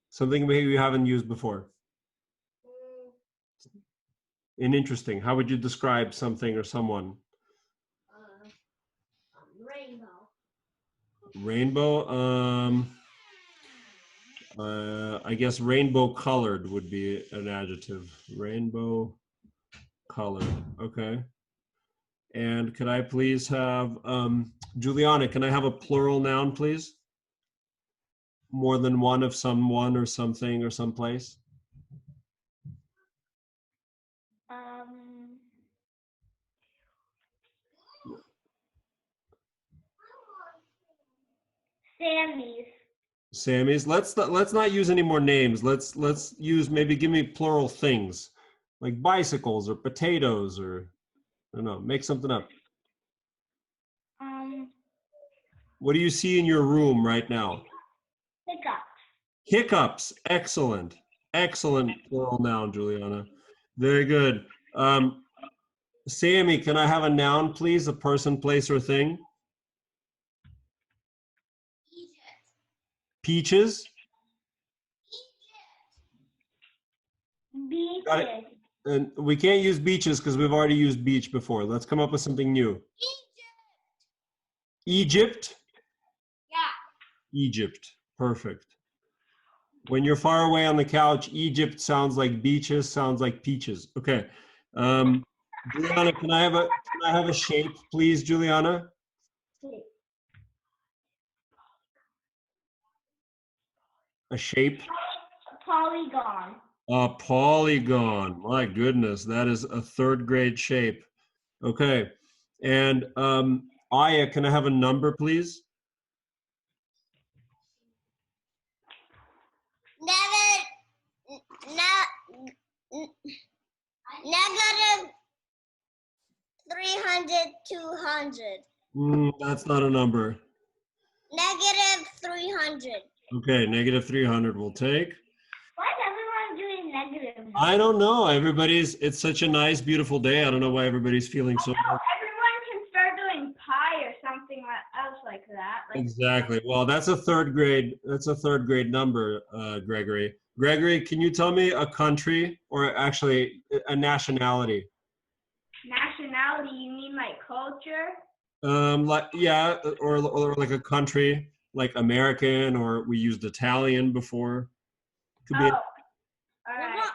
Speaker 1: Something maybe you haven't used before. And interesting. How would you describe something or someone?
Speaker 4: Rainbow.
Speaker 1: Rainbow. I guess rainbow colored would be an adjective. Rainbow colored. Okay. And could I please have, Juliana, can I have a plural noun, please? More than one of someone or something or someplace?
Speaker 2: Sammy's.
Speaker 1: Sammy's. Let's not use any more names. Let's use, maybe give me plural things like bicycles or potatoes, or I don't know, make something up. What do you see in your room right now?
Speaker 2: Hiccups.
Speaker 1: Hiccups. Excellent. Excellent plural noun, Juliana. Very good. Sammy, can I have a noun, please? A person, place, or thing? Peaches.
Speaker 2: Beaches.
Speaker 1: And we can't use beaches because we've already used beach before. Let's come up with something new. Egypt.
Speaker 2: Yeah.
Speaker 1: Egypt. Perfect. When you're far away on the couch, Egypt sounds like beaches, sounds like peaches. Okay. Juliana, can I have a shape, please, Juliana? A shape?
Speaker 2: Polygon.
Speaker 1: A polygon. My goodness, that is a third grade shape. Okay. And Aya, can I have a number, please?
Speaker 3: Negative 300, 200.
Speaker 1: That's not a number.
Speaker 3: Negative 300.
Speaker 1: Okay, negative 300 we'll take.
Speaker 2: Why is everyone doing negative?
Speaker 1: I don't know. It's such a nice, beautiful day. I don't know why everybody's feeling so.
Speaker 2: Everyone can start doing pi or something else like that.
Speaker 1: Exactly. Well, that's a third grade number, Gregory. Gregory, can you tell me a country, or actually a nationality?
Speaker 2: Nationality, you mean like culture?
Speaker 1: Like, yeah, or like a country, like American, or we used Italian before. Could be.
Speaker 2: All right.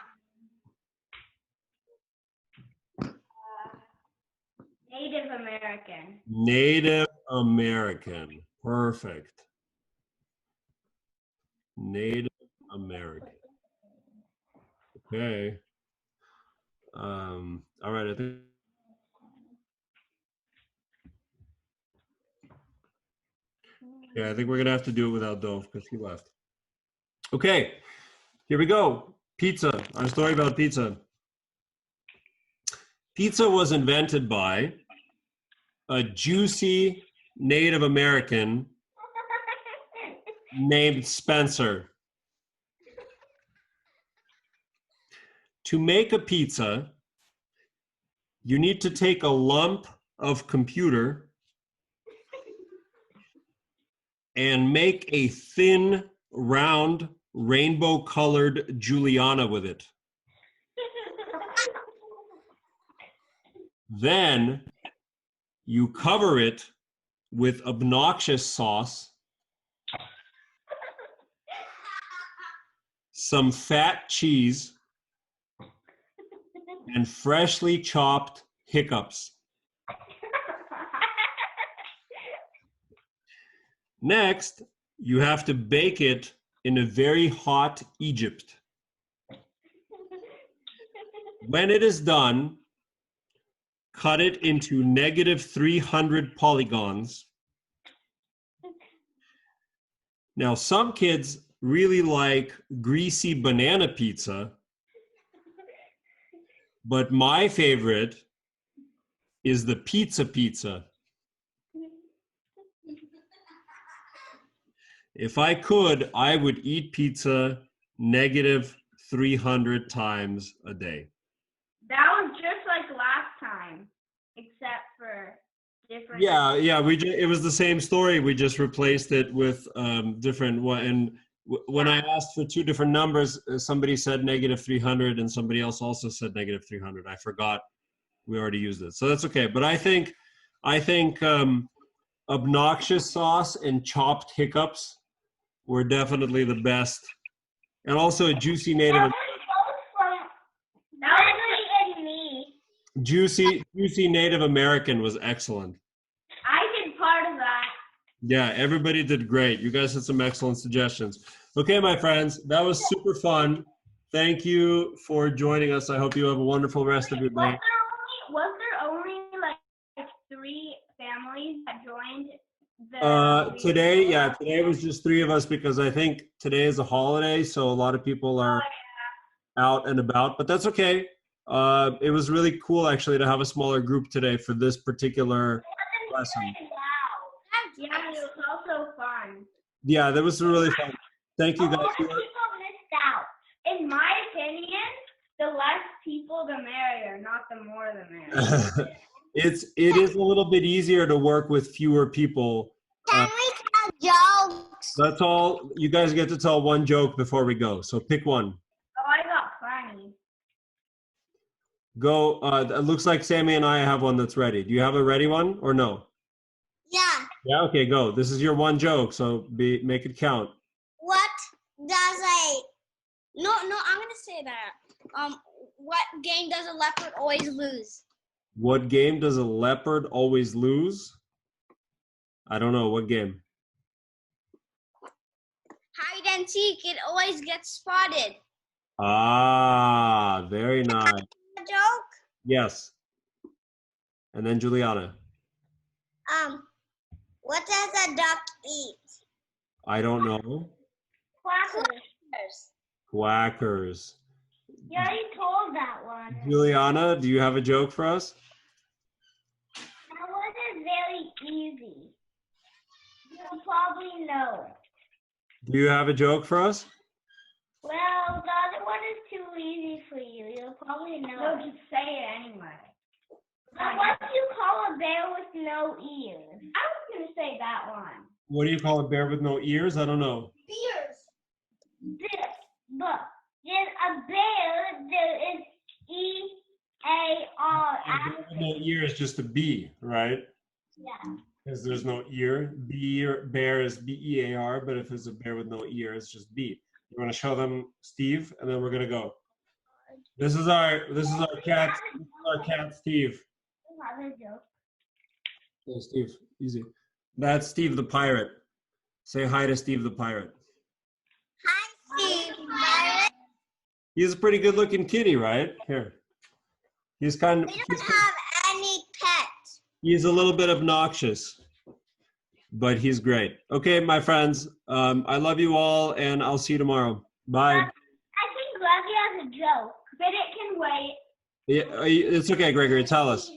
Speaker 2: Native American.
Speaker 1: Native American. Perfect. Native American. Okay. All right. I think we're gonna have to do it without Dove because he left. Okay, here we go. Pizza. Our story about pizza. Pizza was invented by a juicy Native American named Spencer. To make a pizza, you need to take a lump of computer and make a thin, round, rainbow-colored Juliana with it. Then you cover it with obnoxious sauce, some fat cheese, and freshly chopped hiccups. Next, you have to bake it in a very hot Egypt. When it is done, cut it into negative 300 polygons. Now, some kids really like greasy banana pizza, but my favorite is the pizza. If I could, I would eat pizza negative 300 times a day.
Speaker 2: That was just like last time, except for different.
Speaker 1: Yeah. It was the same story. We just replaced it with different one. And when I asked for two different numbers, somebody said negative 300, and somebody else also said negative 300. I forgot we already used it, so that's okay. But I think obnoxious sauce and chopped hiccups were definitely the best And also a juicy Native
Speaker 2: That was both from Natalie and me.
Speaker 1: juicy Native American was excellent.
Speaker 2: I did part of that.
Speaker 1: Yeah, everybody did great. You guys had some excellent suggestions. Okay, my friends, that was super fun. Thank you for joining us. I hope you have a wonderful rest of your day.
Speaker 2: Was there only like 3 families that joined the
Speaker 1: Today was just 3 of us because I think today is a holiday, so a lot of people are out and about, but that's okay. It was really cool actually to have a smaller group today for this particular lesson.
Speaker 2: Yeah, it was also fun.
Speaker 1: Yeah, that was really fun. Thank you guys.
Speaker 2: A lot of people missed out. In my opinion, the less people, the merrier, not the more, the merrier.
Speaker 1: It is a little bit easier to work with fewer people.
Speaker 3: Can we tell jokes?
Speaker 1: That's all. You guys get to tell one joke before we go. So pick one.
Speaker 2: Oh, I got funny.
Speaker 1: Go. It looks like Sammy and I have one that's ready. Do you have a ready one or no?
Speaker 3: Yeah.
Speaker 1: Yeah. Okay. Go. This is your one joke. So make it count.
Speaker 3: What does a no? I'm gonna say that. What game does a leopard always lose?
Speaker 1: What game does a leopard always lose? I don't know. What game?
Speaker 3: Hide and seek. It always gets spotted.
Speaker 1: Ah, very nice.
Speaker 3: A joke.
Speaker 1: Yes. And then Juliana.
Speaker 3: What does a duck eat?
Speaker 1: I don't know.
Speaker 2: Quackers.
Speaker 1: Quackers.
Speaker 2: Yeah, you told that one.
Speaker 1: Juliana, do you have a joke for us?
Speaker 2: That one is very easy. You'll probably know.
Speaker 1: Do you have a joke for us?
Speaker 2: Well, the other one is too easy for you. You'll probably know. No, just say it anyway. What do you call a bear with no ears? I was going to say that one.
Speaker 1: What do you call a bear with no ears? I don't know.
Speaker 2: But there's a bear, there is E-A-R.
Speaker 1: A bear with no ear is just a B, right?
Speaker 2: Yeah.
Speaker 1: Because there's no ear. Bear is B-E-A-R, but if it's a bear with no ear, it's just B. You want to show them Steve, and then we're gonna go. This is our cat. This is our cat, Steve. Hey, Steve, easy. That's Steve the pirate. Say hi to Steve the pirate.
Speaker 3: Hi, Steve. Pirate.
Speaker 1: He's a pretty good-looking kitty, right? Here. He's kind of.
Speaker 3: We don't have any pets.
Speaker 1: He's a little bit obnoxious, but he's great. Okay, my friends, I love you all, and I'll see you tomorrow. Bye.
Speaker 2: I think Greggy has a joke, but it can wait.
Speaker 1: Yeah, it's okay, Gregory. Tell us.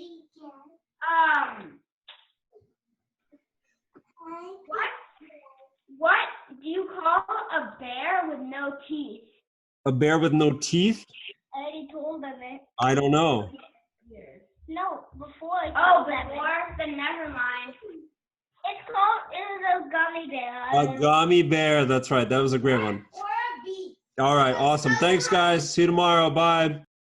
Speaker 2: What do you call a bear with no teeth?
Speaker 1: A bear with no teeth?
Speaker 2: I already told them it.
Speaker 1: I don't know.
Speaker 2: No, before. Oh, before? Then never mind. It's a gummy bear.
Speaker 1: A gummy bear. That's right. That was a great one.
Speaker 2: Or a bee.
Speaker 1: All right. Awesome. Thanks, guys. See you tomorrow. Bye.